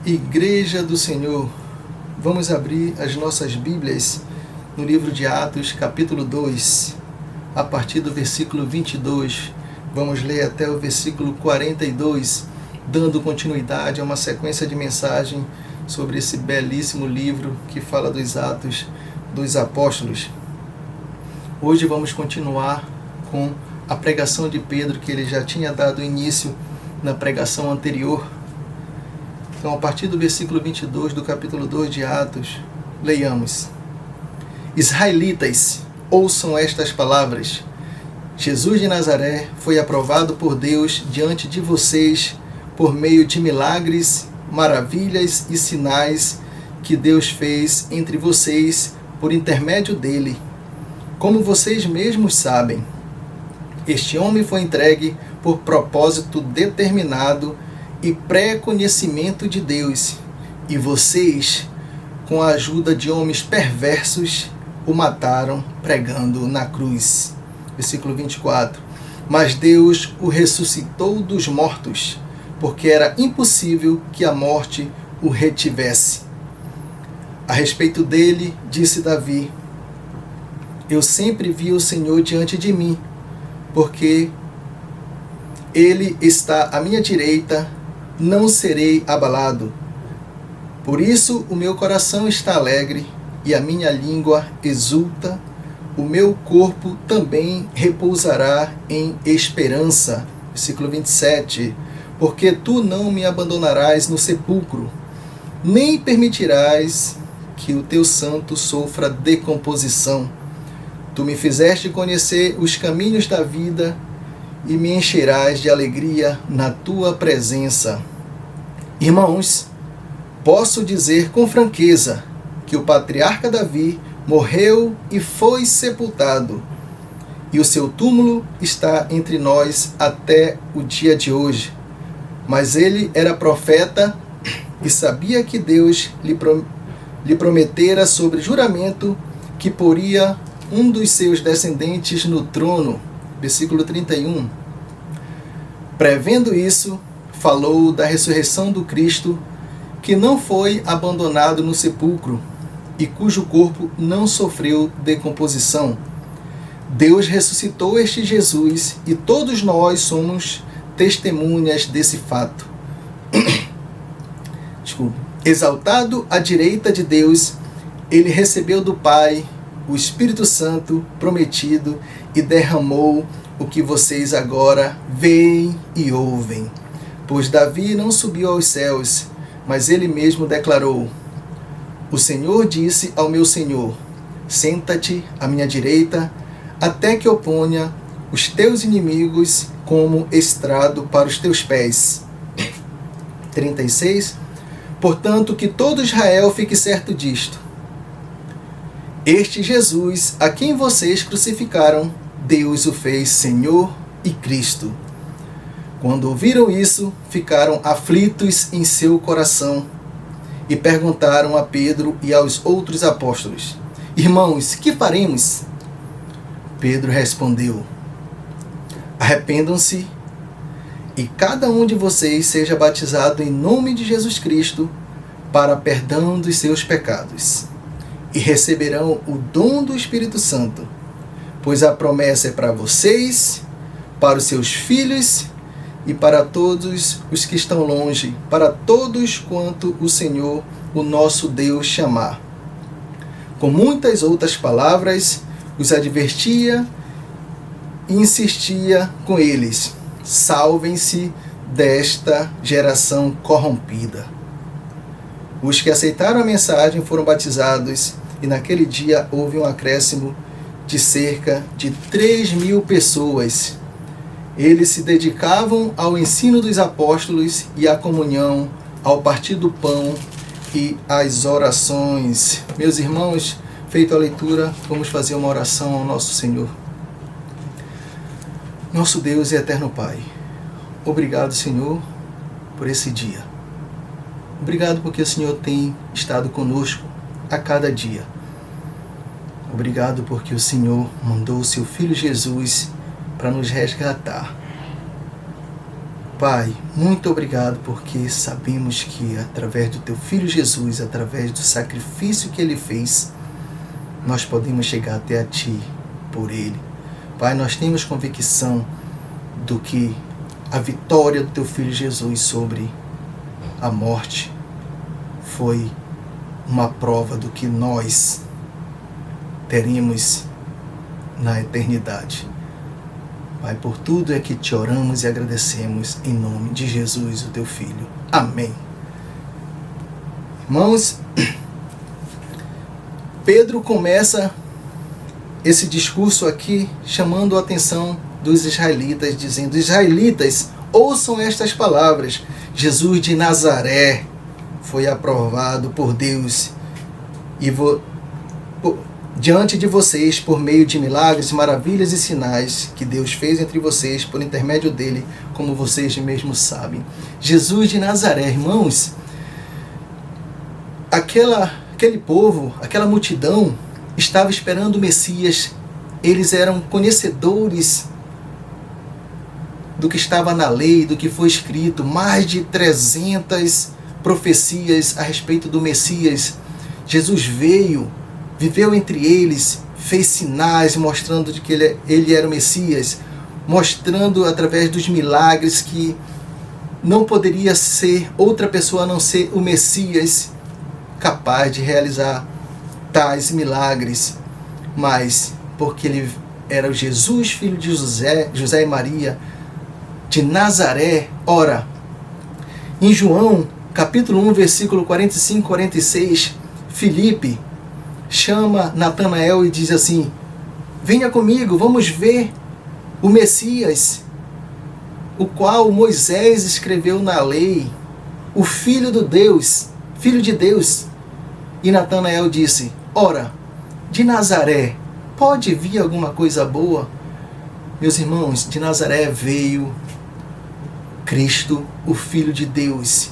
Igreja do Senhor, vamos abrir as nossas Bíblias no livro de Atos, capítulo 2, a partir do versículo 22. Vamos ler até o versículo 42, dando continuidade a uma sequência de mensagem sobre esse belíssimo livro que fala dos Atos dos Apóstolos. Hoje vamos continuar com a pregação de Pedro, que ele já tinha dado início na pregação anterior. Então, a partir do versículo 22 do capítulo 2 de Atos, leiamos: Israelitas, ouçam estas palavras. Jesus de Nazaré foi aprovado por Deus diante de vocês por meio de milagres, maravilhas e sinais que Deus fez entre vocês por intermédio dele. Como vocês mesmos sabem, este homem foi entregue por propósito determinado e pré-conhecimento de Deus, e vocês, com a ajuda de homens perversos, o mataram pregando na cruz. Versículo 24. Mas Deus o ressuscitou dos mortos, porque era impossível que a morte o retivesse. A respeito dele, disse Davi: Eu sempre vi o Senhor diante de mim, porque ele está à minha direita, não serei abalado. Por isso o meu coração está alegre e a minha língua exulta. O meu corpo também repousará em esperança. Versículo 27. Porque tu não me abandonarás no sepulcro, nem permitirás que o teu santo sofra decomposição. Tu me fizeste conhecer os caminhos da vida e me encherás de alegria na tua presença. Irmãos, posso dizer com franqueza que o patriarca Davi morreu e foi sepultado, e o seu túmulo está entre nós até o dia de hoje. Mas ele era profeta e sabia que Deus lhe prometera sobre juramento que poria um dos seus descendentes no trono. Versículo 31. Prevendo isso, falou da ressurreição do Cristo, que não foi abandonado no sepulcro e cujo corpo não sofreu decomposição. Deus ressuscitou este Jesus e todos nós somos testemunhas desse fato. Exaltado à direita de Deus, ele recebeu do Pai o Espírito Santo prometido e derramou o que vocês agora veem e ouvem. Pois Davi não subiu aos céus, mas ele mesmo declarou: O Senhor disse ao meu Senhor: Senta-te à minha direita, até que eu ponha os teus inimigos como estrado para os teus pés. 36. Portanto, que todo Israel fique certo disto: Este Jesus, a quem vocês crucificaram, Deus o fez Senhor e Cristo. Quando ouviram isso, ficaram aflitos em seu coração e perguntaram a Pedro e aos outros apóstolos: Irmãos, que faremos? Pedro respondeu: Arrependam-se e cada um de vocês seja batizado em nome de Jesus Cristo para perdão dos seus pecados, e receberão o dom do Espírito Santo, pois a promessa é para vocês, para os seus filhos e para todos os que estão longe, para todos quanto o Senhor, o nosso Deus, chamar. Com muitas outras palavras, os advertia e insistia com eles: Salvem-se desta geração corrompida. Os que aceitaram a mensagem foram batizados, e naquele dia houve um acréscimo de cerca de 3.000 pessoas. Eles se dedicavam ao ensino dos apóstolos e à comunhão, ao partir do pão e às orações. Meus irmãos, feita a leitura, vamos fazer uma oração ao nosso Senhor. Nosso Deus e eterno Pai, obrigado, Senhor, por esse dia. Obrigado porque o Senhor tem estado conosco a cada dia. Obrigado porque o Senhor mandou o seu Filho Jesus para nos resgatar. Pai, muito obrigado, porque sabemos que através do Teu Filho Jesus, através do sacrifício que Ele fez, nós podemos chegar até a Ti por Ele. Pai, nós temos convicção do que a vitória do Teu Filho Jesus sobre a morte foi uma prova do que nós teremos na eternidade. Pai, por tudo é que te oramos e agradecemos em nome de Jesus, o Teu Filho. Amém. Irmãos, Pedro começa esse discurso aqui chamando a atenção dos israelitas, dizendo: israelitas, ouçam estas palavras. Jesus de Nazaré foi aprovado por Deus diante de vocês por meio de milagres, maravilhas e sinais que Deus fez entre vocês por intermédio dele, como vocês mesmos sabem. Jesus de Nazaré, irmãos, aquele povo, aquela multidão estava esperando o Messias. Eles eram conhecedores do que estava na lei, do que foi escrito, mais de 300 profecias a respeito do Messias. Jesus veio, viveu entre eles, fez sinais mostrando de que ele era o Messias, mostrando através dos milagres que não poderia ser outra pessoa a não ser o Messias capaz de realizar tais milagres. Mas porque ele era o Jesus, filho de José e Maria, de Nazaré. Ora, em João, capítulo 1, versículo 45 e 46, Filipe chama Natanael e diz assim: venha comigo, vamos ver o Messias, o qual Moisés escreveu na lei, o Filho de Deus. E Natanael disse: ora, de Nazaré pode vir alguma coisa boa? Meus irmãos, de Nazaré veio Cristo, o Filho de Deus.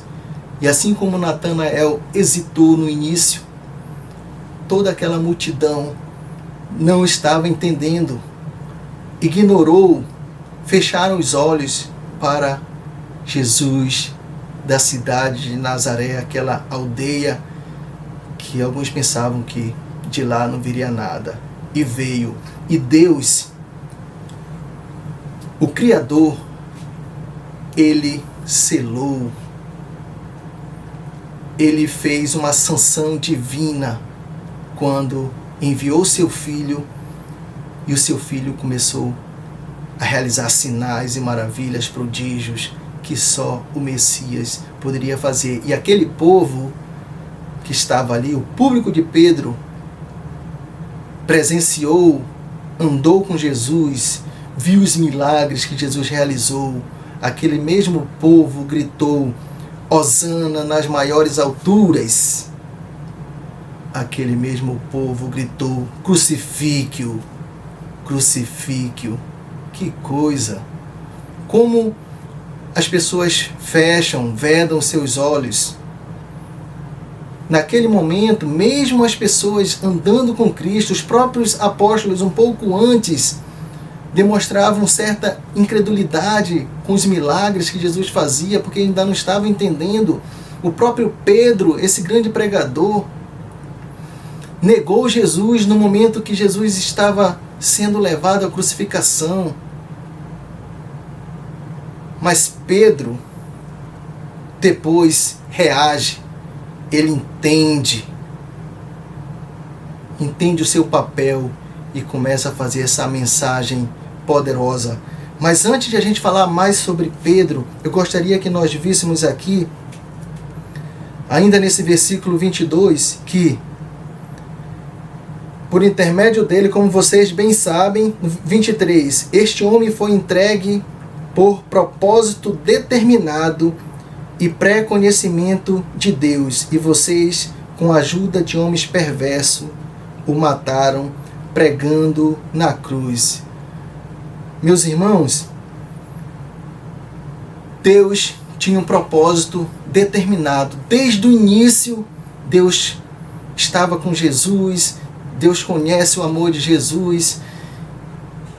E assim como Natanael hesitou no início, toda aquela multidão não estava entendendo, ignorou, fecharam os olhos para Jesus da cidade de Nazaré, aquela aldeia que alguns pensavam que de lá não viria nada. E veio. E Deus, o Criador, Ele selou, Ele fez uma sanção divina quando enviou seu Filho, e o seu Filho começou a realizar sinais e maravilhas, prodígios, que só o Messias poderia fazer. E aquele povo que estava ali, o público de Pedro, presenciou, andou com Jesus, viu os milagres que Jesus realizou. Aquele mesmo povo gritou: Hosana nas maiores alturas. Aquele mesmo povo gritou: crucifique-o, crucifique-o. Que coisa! Como as pessoas fecham, vedam seus olhos. Naquele momento, mesmo as pessoas andando com Cristo, os próprios apóstolos um pouco antes, demonstravam certa incredulidade com os milagres que Jesus fazia, porque ainda não estavam entendendo. O próprio Pedro, esse grande pregador, negou Jesus no momento que Jesus estava sendo levado à crucificação. Mas Pedro depois reage, ele entende o seu papel e começa a fazer essa mensagem poderosa. Mas antes de a gente falar mais sobre Pedro, eu gostaria que nós víssemos aqui, ainda nesse versículo 22, que por intermédio dele, como vocês bem sabem, 23, este homem foi entregue por propósito determinado e pré-conhecimento de Deus, e vocês, com a ajuda de homens perversos, o mataram pregando na cruz. Meus irmãos, Deus tinha um propósito determinado. Desde o início, Deus estava com Jesus, Deus conhece o amor de Jesus,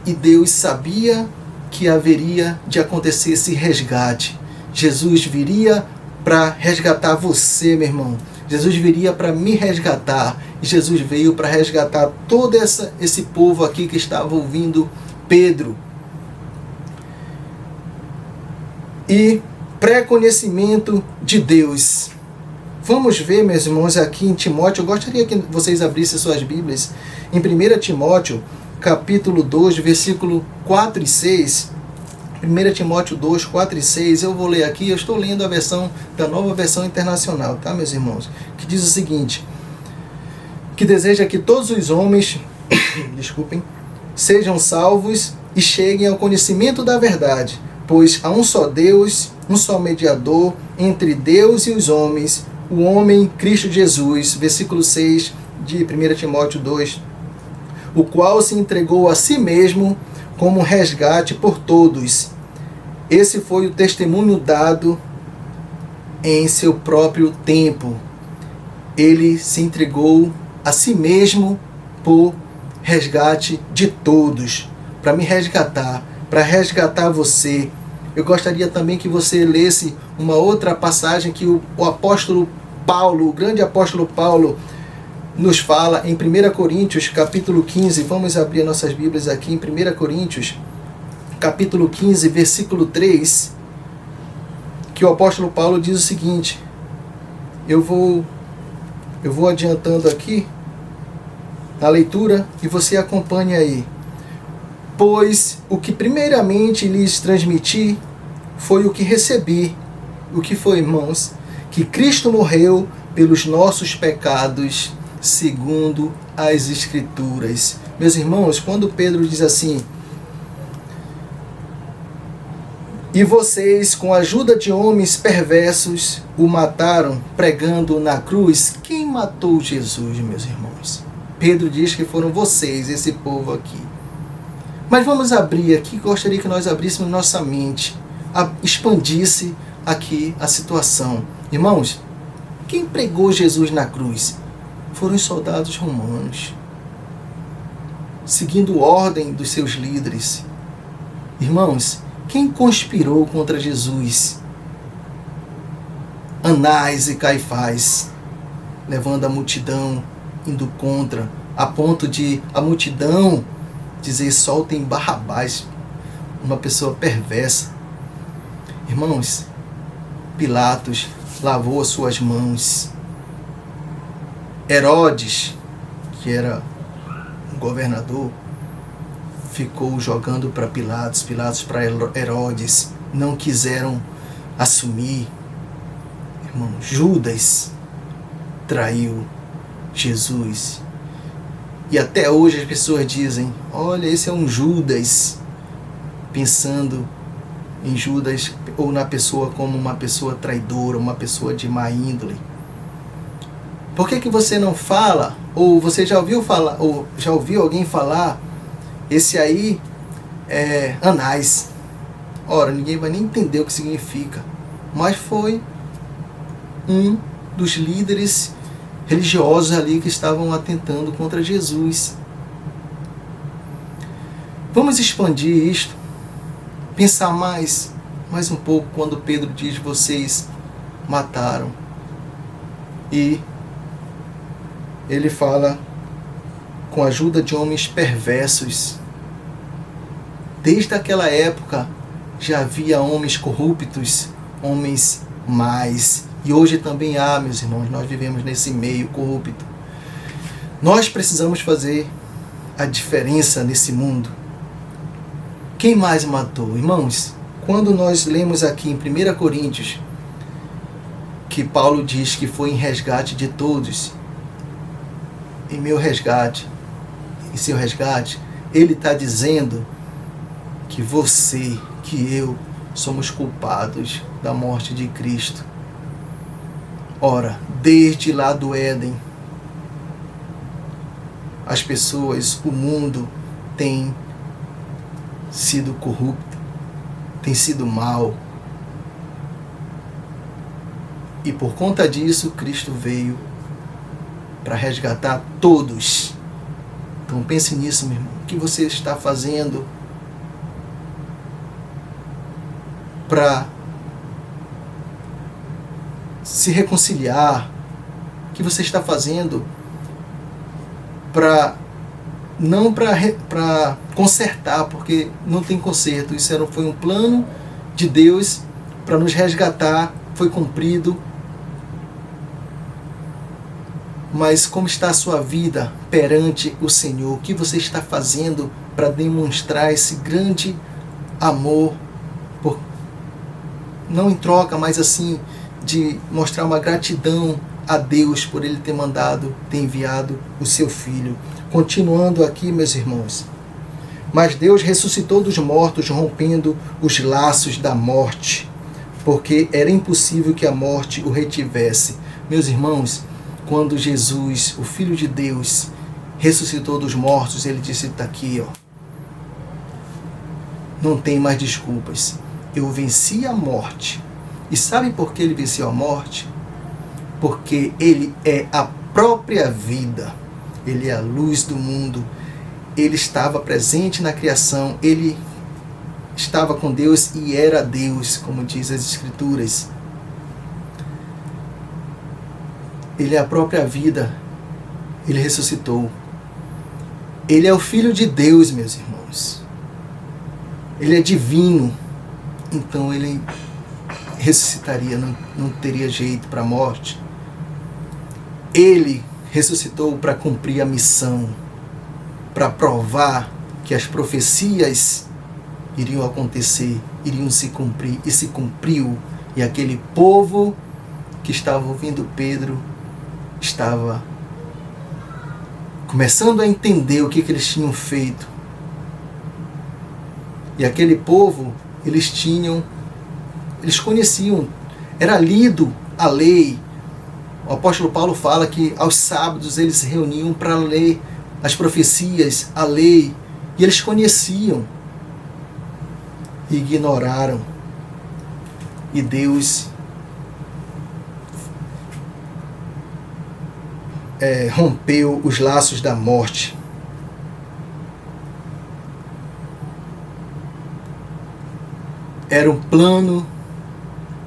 e Deus sabia que haveria de acontecer esse resgate. Jesus viria para resgatar você, meu irmão. Jesus viria para me resgatar. E Jesus veio para resgatar todo esse povo aqui que estava ouvindo Pedro. E pré-conhecimento de Deus. Vamos ver, meus irmãos, aqui em Timóteo. Eu gostaria que vocês abrissem suas Bíblias em 1 Timóteo, capítulo 2, versículo 4 e 6. 1 Timóteo 2, 4 e 6. Eu vou ler aqui. Eu estou lendo a versão da Nova Versão Internacional, tá, meus irmãos? Que diz o seguinte: que deseja que todos os homens sejam salvos e cheguem ao conhecimento da verdade, pois há um só Deus, um só mediador entre Deus e os homens, o homem Cristo Jesus, versículo 6 de 1 Timóteo 2, o qual se entregou a si mesmo como resgate por todos. Esse foi o testemunho dado em seu próprio tempo. Ele se entregou a si mesmo por resgate de todos, para me resgatar, para resgatar você. Eu gostaria também que você lesse uma outra passagem que o apóstolo Paulo, o grande apóstolo Paulo, nos fala em 1 Coríntios, capítulo 15. Vamos abrir nossas Bíblias aqui em 1 Coríntios, capítulo 15, versículo 3, que o apóstolo Paulo diz o seguinte. Eu vou adiantando aqui na leitura e você acompanha aí. Pois o que primeiramente lhes transmiti foi o que recebi. O que foi, irmãos? Que Cristo morreu pelos nossos pecados, segundo as Escrituras. Meus irmãos, quando Pedro diz assim: e vocês, com a ajuda de homens perversos, o mataram pregando na cruz. Quem matou Jesus, meus irmãos? Pedro diz que foram vocês, esse povo aqui. Mas vamos abrir aqui, gostaria que nós abríssemos nossa mente, expandisse aqui a situação. Irmãos, quem pregou Jesus na cruz? Foram os soldados romanos, seguindo ordem dos seus líderes. Irmãos, quem conspirou contra Jesus? Anás e Caifás, levando a multidão, indo contra, a ponto de a multidão dizer: soltem Barrabás, uma pessoa perversa. Irmãos, Pilatos lavou as suas mãos. Herodes, que era um governador, ficou jogando para Pilatos para Herodes. Não quiseram assumir. Irmão, Judas traiu Jesus. E até hoje as pessoas dizem: olha, esse é um Judas, pensando em Judas ou na pessoa como uma pessoa traidora, uma pessoa de má índole. Por que você não fala, ou você já ouviu falar, ou já ouviu alguém falar, esse aí é Anás? Ora, ninguém vai nem entender o que significa, mas foi um dos líderes religiosos ali que estavam atentando contra Jesus. Vamos expandir isto, pensar mais um pouco quando Pedro diz: vocês mataram. E ele fala: com a ajuda de homens perversos. Desde aquela época já havia homens corruptos, homens mais. E hoje também há, meus irmãos, nós vivemos nesse meio corrupto. Nós precisamos fazer a diferença nesse mundo. Quem mais matou? Irmãos, quando nós lemos aqui em 1 Coríntios, que Paulo diz que foi em resgate de todos, em meu resgate, em seu resgate, ele está dizendo que você, que eu, somos culpados da morte de Cristo. Ora, desde lá do Éden, as pessoas, o mundo tem sido corrupto, tem sido mal. E por conta disso, Cristo veio para resgatar todos. Então pense nisso, meu irmão. O que você está fazendo para se reconciliar, o que você está fazendo para não para consertar, porque não tem conserto. Isso foi um plano de Deus para nos resgatar, foi cumprido. Mas como está a sua vida perante o Senhor? O que você está fazendo para demonstrar esse grande amor? Não em troca, mas assim, de mostrar uma gratidão a Deus por Ele ter mandado, ter enviado o seu Filho. Continuando aqui, meus irmãos. Mas Deus ressuscitou dos mortos, rompendo os laços da morte, porque era impossível que a morte o retivesse. Meus irmãos, quando Jesus, o Filho de Deus, ressuscitou dos mortos, Ele disse, está aqui, ó. Não tem mais desculpas. Eu venci a morte. E sabe por que Ele venceu a morte? Porque Ele é a própria vida. Ele é a luz do mundo. Ele estava presente na criação. Ele estava com Deus e era Deus, como diz as Escrituras. Ele é a própria vida. Ele ressuscitou. Ele é o Filho de Deus, meus irmãos. Ele é divino. Então Ele ressuscitaria, não teria jeito para a morte. Ele ressuscitou para cumprir a missão, para provar que as profecias iriam acontecer, iriam se cumprir, e se cumpriu. E aquele povo que estava ouvindo Pedro estava começando a entender o que eles tinham feito. E aquele povo, eles conheciam, era lido a lei. O apóstolo Paulo fala que aos sábados eles se reuniam para ler as profecias, a lei, e eles conheciam e ignoraram. E Deus rompeu os laços da morte. Era um plano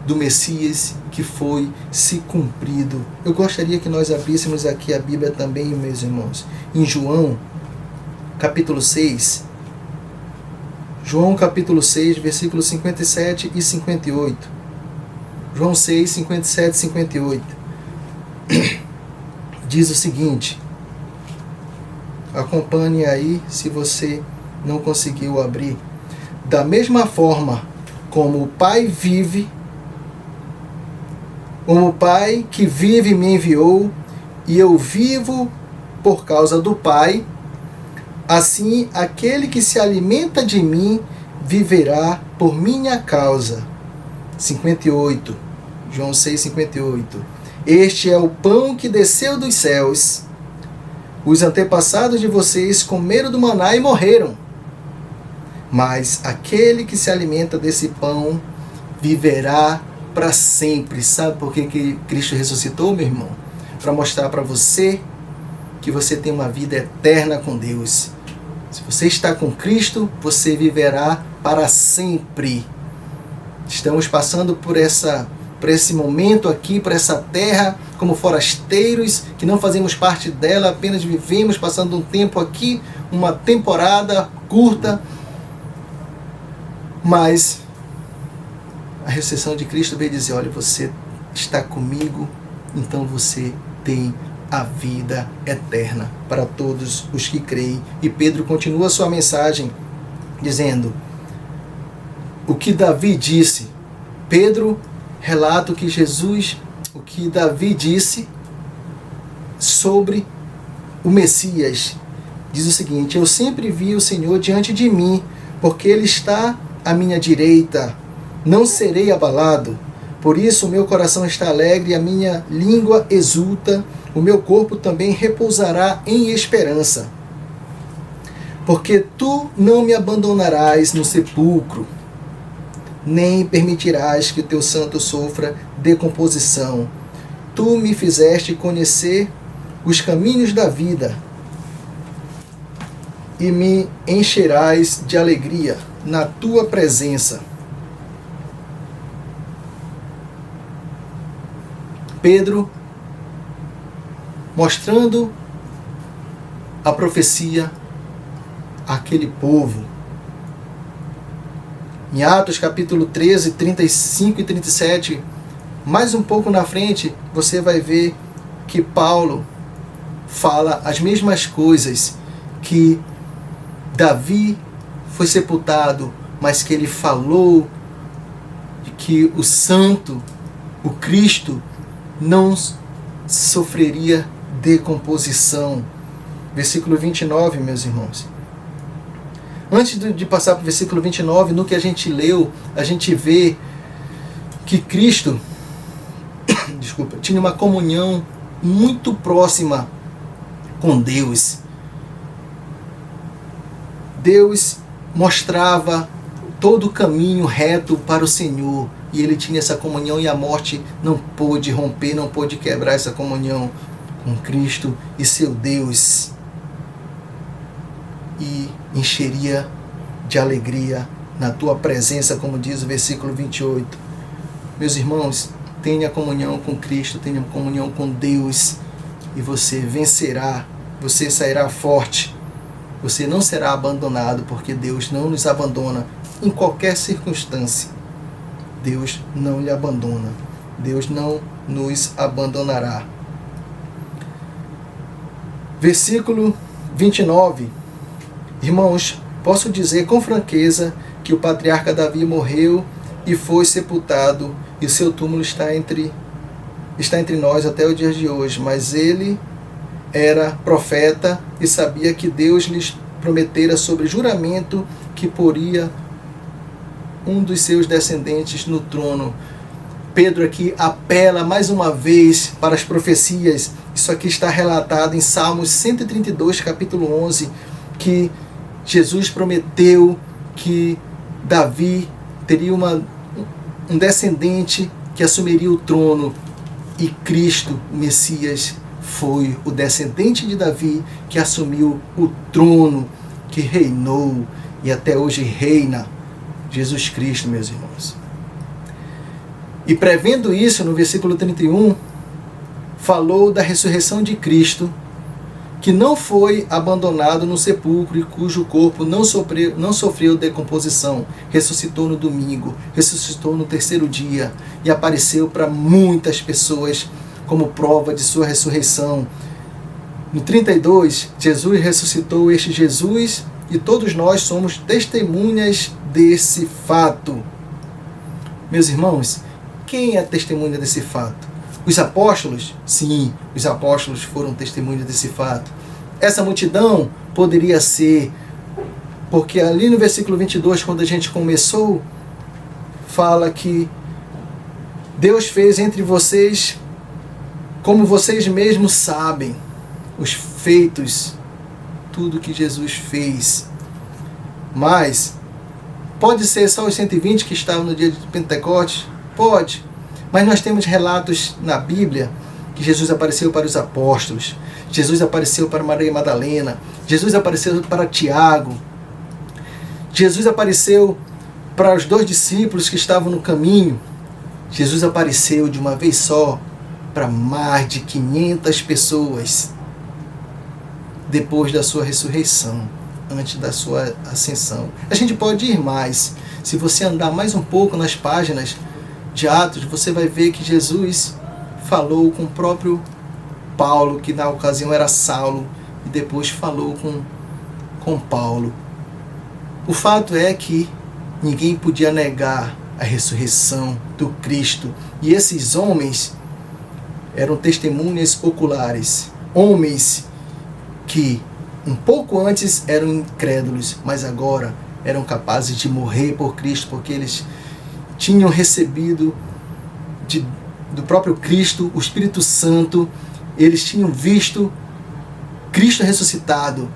do Messias que foi se cumprido. Eu gostaria que nós abríssemos aqui a Bíblia também, meus irmãos, em João, capítulo 6. João, capítulo 6, versículos 57 e 58. João 6, 57 e 58. Diz o seguinte. Acompanhe aí, se você não conseguiu abrir. Da mesma forma como o Pai vive, como o Pai que vive me enviou, e eu vivo por causa do Pai, assim aquele que se alimenta de mim viverá por minha causa. 58. João 6, 58. Este é o pão que desceu dos céus. Os antepassados de vocês comeram do maná e morreram. Mas aquele que se alimenta desse pão viverá para sempre. Sabe por que Cristo ressuscitou, meu irmão? Para mostrar para você que você tem uma vida eterna com Deus. Se você está com Cristo, você viverá para sempre. Estamos passando por esse momento aqui, por essa terra, como forasteiros, que não fazemos parte dela, apenas vivemos, passando um tempo aqui, uma temporada curta, mas a ressurreição de Cristo veio dizer, olha, você está comigo, então você tem a vida eterna para todos os que creem. E Pedro continua sua mensagem dizendo o que Davi disse. Pedro relata o que Davi disse sobre o Messias. Diz o seguinte: eu sempre vi o Senhor diante de mim, porque Ele está à minha direita, não serei abalado. Por isso o meu coração está alegre e a minha língua exulta, o meu corpo também repousará em esperança. Porque tu não me abandonarás no sepulcro, nem permitirás que o teu santo sofra decomposição. Tu me fizeste conhecer os caminhos da vida e me encherás de alegria na tua presença. Pedro, mostrando a profecia àquele povo. Em Atos capítulo 13, 35 e 37, mais um pouco na frente, você vai ver que Paulo fala as mesmas coisas, que Davi foi sepultado, mas que ele falou de que o Santo, o Cristo, não sofreria decomposição. Versículo 29, meus irmãos. Antes de passar para o versículo 29, no que a gente leu, a gente vê que Cristo tinha uma comunhão muito próxima com Deus. Deus mostrava todo o caminho reto para o Senhor, e ele tinha essa comunhão, e a morte não pôde romper, não pôde quebrar essa comunhão com Cristo e seu Deus, e encheria de alegria na tua presença, como diz o versículo 28. Meus irmãos, tenha comunhão com Cristo, tenha comunhão com Deus, e você vencerá, você sairá forte, você não será abandonado, porque Deus não nos abandona em qualquer circunstância. Deus não lhe abandona, Deus não nos abandonará. Versículo 29. Irmãos, posso dizer com franqueza que o patriarca Davi morreu e foi sepultado, e o seu túmulo está entre nós até o dia de hoje, mas ele era profeta e sabia que Deus lhes prometera sobre juramento que poria um dos seus descendentes no trono. Pedro aqui apela mais uma vez para as profecias. Isso aqui está relatado em Salmos 132, capítulo 11, que Jesus prometeu que Davi teria um descendente que assumiria o trono, e Cristo, o Messias, foi o descendente de Davi que assumiu o trono, que reinou e até hoje reina. Jesus Cristo, meus irmãos. E prevendo isso, no versículo 31, falou da ressurreição de Cristo, que não foi abandonado no sepulcro e cujo corpo não sofreu decomposição. Ressuscitou no domingo, ressuscitou no terceiro dia e apareceu para muitas pessoas como prova de sua ressurreição. No 32, Jesus ressuscitou este Jesus e todos nós somos testemunhas desse fato. Meus irmãos, quem é testemunha desse fato? Os apóstolos? Sim, os apóstolos foram testemunhas desse fato. Essa multidão poderia ser, porque ali no versículo 22, quando a gente começou, fala que Deus fez entre vocês, como vocês mesmos sabem, os feitos, tudo que Jesus fez. Mas pode ser só os 120 que estavam no dia de Pentecostes? Pode. Mas nós temos relatos na Bíblia que Jesus apareceu para os apóstolos, Jesus apareceu para Maria Madalena, Jesus apareceu para Tiago, Jesus apareceu para os 2 discípulos que estavam no caminho, Jesus apareceu de uma vez só para mais de 500 pessoas depois da sua ressurreição, antes da sua ascensão. A gente pode ir mais. Se você andar mais um pouco nas páginas de Atos, você vai ver que Jesus falou com o próprio Paulo, que na ocasião era Saulo, e depois falou com Paulo. O fato é que ninguém podia negar a ressurreição do Cristo, e esses homens eram testemunhas oculares, homens que um pouco antes eram incrédulos, mas agora eram capazes de morrer por Cristo, porque eles tinham recebido do próprio Cristo o Espírito Santo, eles tinham visto Cristo ressuscitado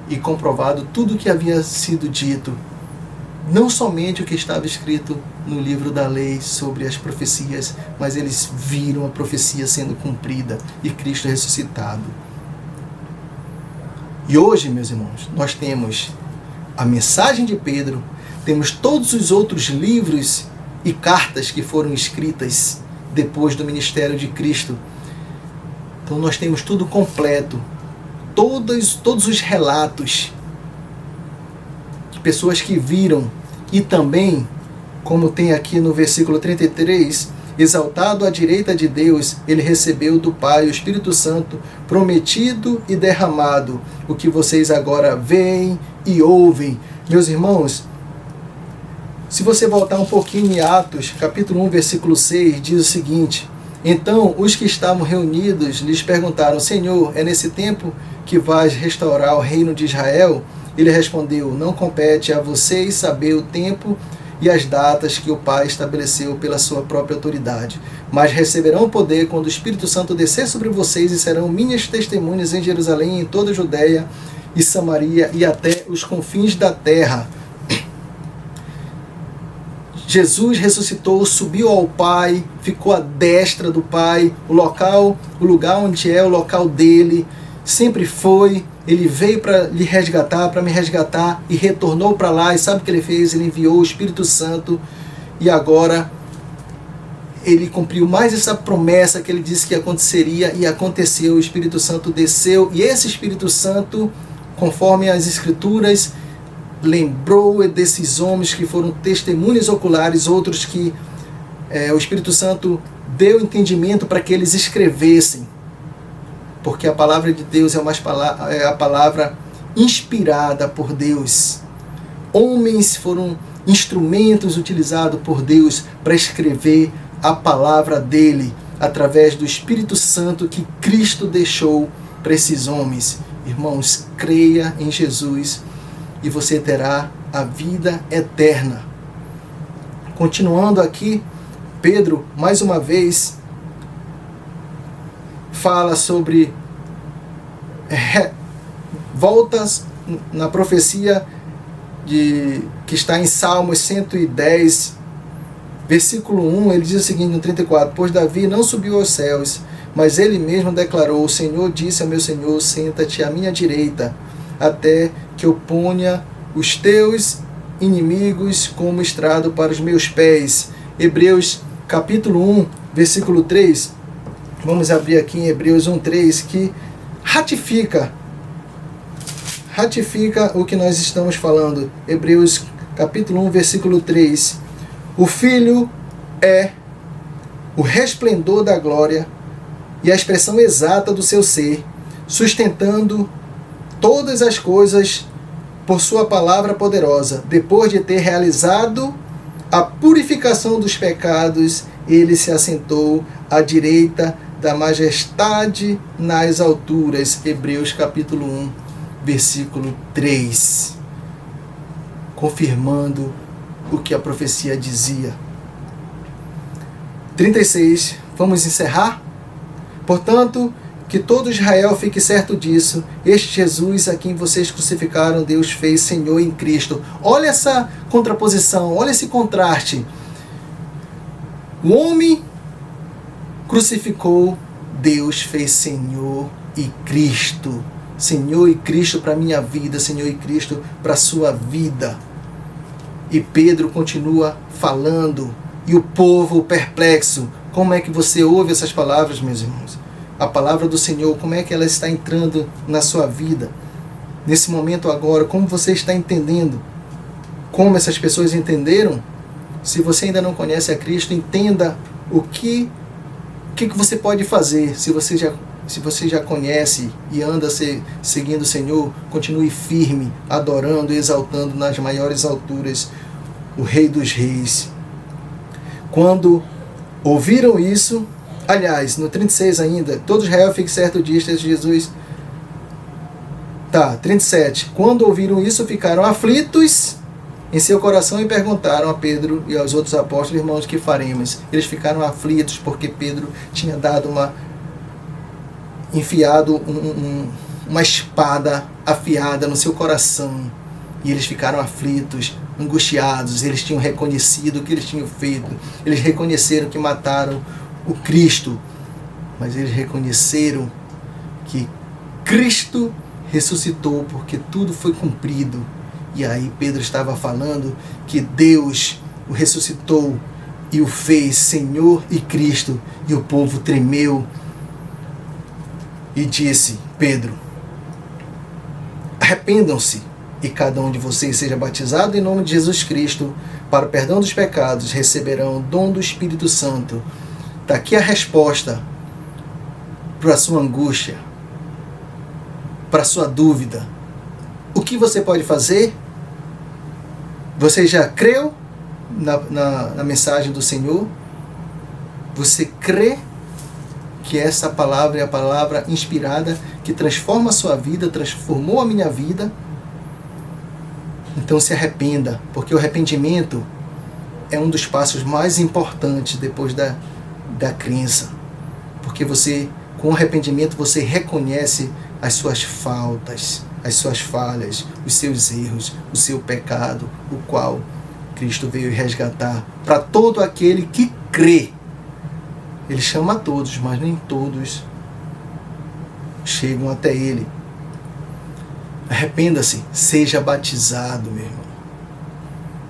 e comprovado tudo o que havia sido dito, não somente o que estava escrito no livro da lei sobre as profecias, mas eles viram a profecia sendo cumprida e Cristo ressuscitado. E hoje, meus irmãos, nós temos a mensagem de Pedro, temos todos os outros livros e cartas que foram escritas depois do ministério de Cristo. Então nós temos tudo completo, todos os relatos de pessoas que viram, e também, como tem aqui no versículo 33, exaltado à direita de Deus, ele recebeu do Pai o Espírito Santo prometido e derramado, o que vocês agora veem e ouvem. Meus irmãos, se você voltar um pouquinho em Atos, capítulo 1, versículo 6, diz o seguinte: então os que estavam reunidos lhes perguntaram: Senhor, é nesse tempo que vais restaurar o reino de Israel? Ele respondeu: não compete a vocês saber o tempo e as datas que o Pai estabeleceu pela sua própria autoridade, mas receberão poder quando o Espírito Santo descer sobre vocês, e serão minhas testemunhas em Jerusalém, em toda a Judeia e Samaria e até os confins da terra. Jesus ressuscitou, subiu ao Pai, ficou à destra do Pai, o lugar onde é o local dele, sempre foi. Ele veio para lhe resgatar, para me resgatar, e retornou para lá. E sabe o que ele fez? Ele enviou o Espírito Santo, e agora ele cumpriu mais essa promessa que ele disse que aconteceria, e aconteceu. O Espírito Santo desceu, e esse Espírito Santo, conforme as Escrituras, lembrou desses homens que foram testemunhas oculares, outros que o Espírito Santo deu entendimento para que eles escrevessem. Porque a palavra de Deus é a palavra inspirada por Deus. Homens foram instrumentos utilizados por Deus para escrever a palavra dele, através do Espírito Santo que Cristo deixou para esses homens. Irmãos, creia em Jesus e você terá a vida eterna. Continuando aqui, Pedro, mais uma vez, fala sobre voltas na profecia que está em Salmos 110, versículo 1, ele diz o seguinte no 34: pois Davi não subiu aos céus, mas ele mesmo declarou: o Senhor disse ao meu Senhor, senta-te à minha direita, até que eu ponha os teus inimigos como estrado para os meus pés. Hebreus capítulo 1, versículo 3, vamos abrir aqui em Hebreus 1:3, que ratifica o que nós estamos falando. Hebreus capítulo 1, versículo 3. O Filho é o resplendor da glória e a expressão exata do seu ser, sustentando todas as coisas por sua palavra poderosa. Depois de ter realizado a purificação dos pecados, ele se assentou à direita da majestade nas alturas. Hebreus capítulo 1, versículo 3. Confirmando o que a profecia dizia. 36. Vamos encerrar? Portanto, que todo Israel fique certo disso: este Jesus a quem vocês crucificaram, Deus fez Senhor em Cristo. Olha essa contraposição, olha esse contraste. O homem crucificou, Deus fez Senhor e Cristo. Senhor e Cristo para a minha vida, Senhor e Cristo para a sua vida. E Pedro continua falando, e o povo perplexo. Como é que você ouve essas palavras, meus irmãos? A palavra do Senhor, como é que ela está entrando na sua vida? Nesse momento agora, como você está entendendo? Como essas pessoas entenderam? Se você ainda não conhece a Cristo, entenda o que você pode fazer. Se você já conhece e anda seguindo o Senhor, continue firme, adorando e exaltando nas maiores alturas o Rei dos Reis. Quando ouviram isso, aliás, no 36 ainda, todo Israel fique certo disto, Jesus. 37. Quando ouviram isso, ficaram aflitos em seu coração e perguntaram a Pedro e aos outros apóstolos: irmãos, que faremos? Eles ficaram aflitos porque Pedro tinha dado enfiado uma espada afiada no seu coração. E eles ficaram aflitos, angustiados. Eles tinham reconhecido o que eles tinham feito. Eles reconheceram que mataram o Cristo, mas eles reconheceram que Cristo ressuscitou, porque tudo foi cumprido. E aí Pedro estava falando que Deus o ressuscitou e o fez Senhor e Cristo, e o povo tremeu e disse: Pedro, arrependam-se e cada um de vocês seja batizado em nome de Jesus Cristo para o perdão dos pecados, receberão o dom do Espírito Santo. Está aqui a resposta para a sua angústia, para a sua dúvida. O que você pode fazer? Você já creu na mensagem do Senhor? Você crê que essa palavra é a palavra inspirada que transforma a sua vida, transformou a minha vida? Então se arrependa, porque o arrependimento é um dos passos mais importantes depois da crença. Porque com o arrependimento, você reconhece as suas faltas, as suas falhas, os seus erros, o seu pecado, o qual Cristo veio resgatar para todo aquele que crê. Ele chama a todos, mas nem todos chegam até Ele. Arrependa-se, seja batizado, meu irmão.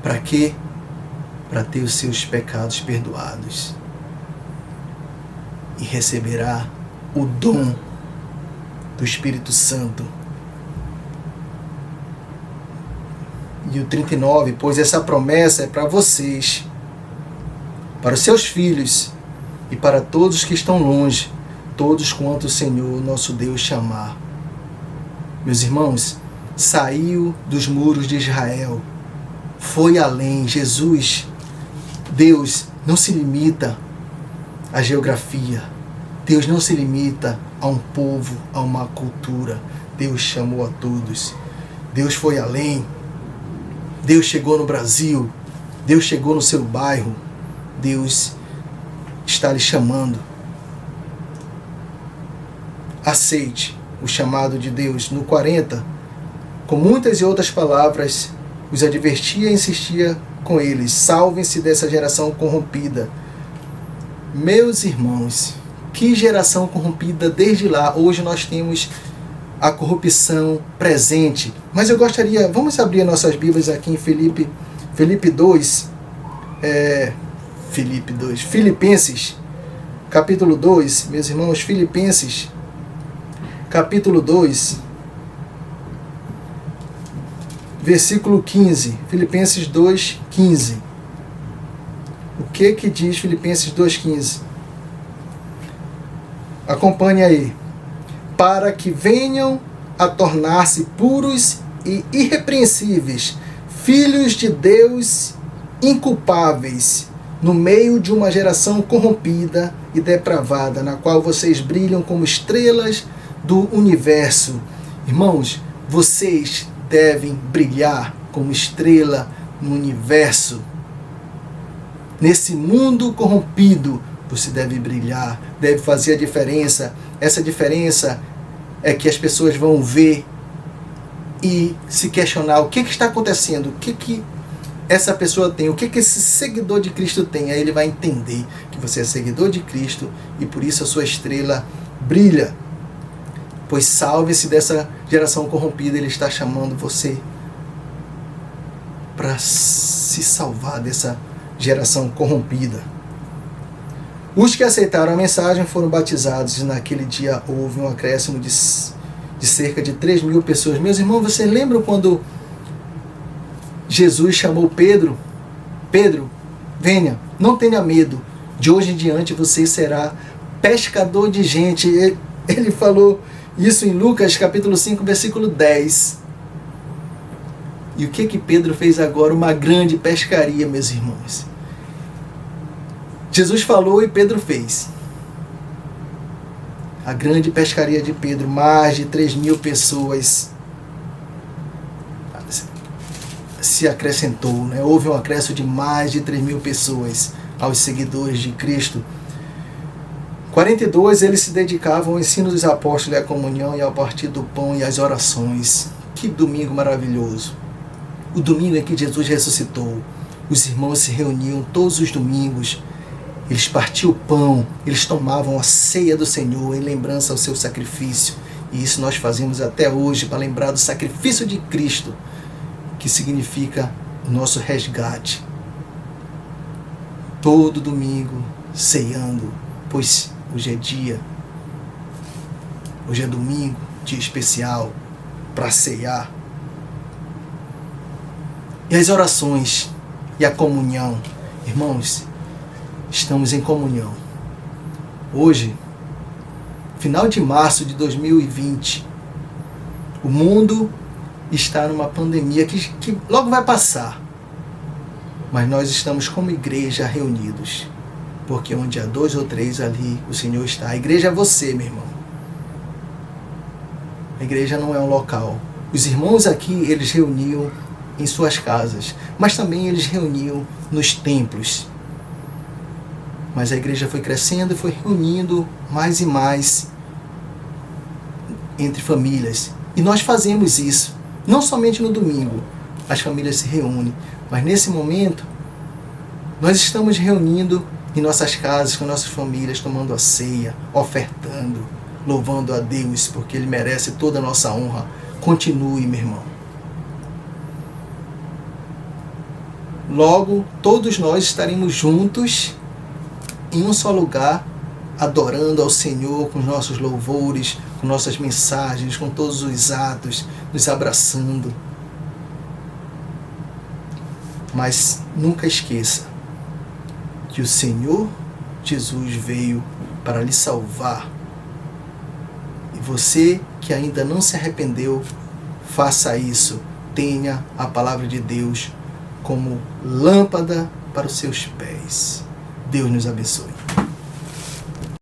Para quê? Para ter os seus pecados perdoados. E receberá o dom do Espírito Santo. E o 39, pois essa promessa é para vocês, para os seus filhos e para todos que estão longe, todos quanto o Senhor nosso Deus chamar. Meus irmãos, saiu dos muros de Israel, foi além. Jesus, Deus, não se limita à geografia. Deus não se limita a um povo, a uma cultura. Deus chamou a todos. Deus foi além. Deus chegou no Brasil. Deus chegou no seu bairro. Deus está lhe chamando. Aceite o chamado de Deus. No 40, com muitas e outras palavras, os advertia e insistia com eles: salvem-se dessa geração corrompida. Meus irmãos, que geração corrompida desde lá. Hoje nós temos a corrupção presente. Mas eu gostaria, vamos abrir nossas Bíblias aqui em Filipenses, capítulo 2, meus irmãos, Filipenses, capítulo 2, versículo 15, Filipenses 2, 15. O que diz Filipenses 2, 15? Acompanhe aí. Para que venham a tornar-se puros e irrepreensíveis, filhos de Deus inculpáveis, no meio de uma geração corrompida e depravada, na qual vocês brilham como estrelas do universo. Irmãos, vocês devem brilhar como estrela no universo. Nesse mundo corrompido, você deve brilhar, deve fazer a diferença. Essa diferença é que as pessoas vão ver e se questionar o que está acontecendo, o que essa pessoa tem, o que esse seguidor de Cristo tem. Aí ele vai entender que você é seguidor de Cristo e por isso a sua estrela brilha. Pois salve-se dessa geração corrompida. Ele está chamando você para se salvar dessa geração corrompida. Os que aceitaram a mensagem foram batizados e naquele dia houve um acréscimo de cerca de 3.000 pessoas. Meus irmãos, vocês lembram quando Jesus chamou Pedro? Pedro, venha, não tenha medo. De hoje em diante você será pescador de gente. Ele falou isso em Lucas capítulo 5, versículo 10. E o que Pedro fez agora? Uma grande pescaria, meus irmãos. Jesus falou e Pedro fez. A grande pescaria de Pedro, mais de 3.000 pessoas se acrescentou, né? Houve um acréscimo de mais de 3.000 pessoas aos seguidores de Cristo. 42, eles se dedicavam ao ensino dos apóstolos, à comunhão e ao partir do pão e às orações. Que domingo maravilhoso! O domingo em que Jesus ressuscitou. Os irmãos se reuniam todos os domingos. Eles partiam o pão, eles tomavam a ceia do Senhor em lembrança ao seu sacrifício. E isso nós fazemos até hoje para lembrar do sacrifício de Cristo, que significa o nosso resgate. todo domingo ceando, pois hoje é domingo, dia especial para ceiar. E as orações e a comunhão, irmãos, estamos em comunhão. Hoje, final de março de 2020, o mundo está numa pandemia que logo vai passar. Mas nós estamos como igreja reunidos. Porque onde há 2 ou 3 ali, o Senhor está. A igreja é você, meu irmão. A igreja não é um local. Os irmãos aqui, eles reuniam em suas casas. Mas também eles reuniam nos templos. Mas a igreja foi crescendo e foi reunindo mais e mais entre famílias. E nós fazemos isso. Não somente no domingo. As famílias se reúnem. Mas nesse momento, nós estamos reunindo em nossas casas, com nossas famílias, tomando a ceia, ofertando, louvando a Deus, porque Ele merece toda a nossa honra. Continue, meu irmão. Logo, todos nós estaremos juntos em um só lugar, adorando ao Senhor com os nossos louvores, com nossas mensagens, com todos os atos, nos abraçando. Mas nunca esqueça que o Senhor Jesus veio para lhe salvar. E você que ainda não se arrependeu, faça isso. Tenha a palavra de Deus como lâmpada para os seus pés. Deus nos abençoe.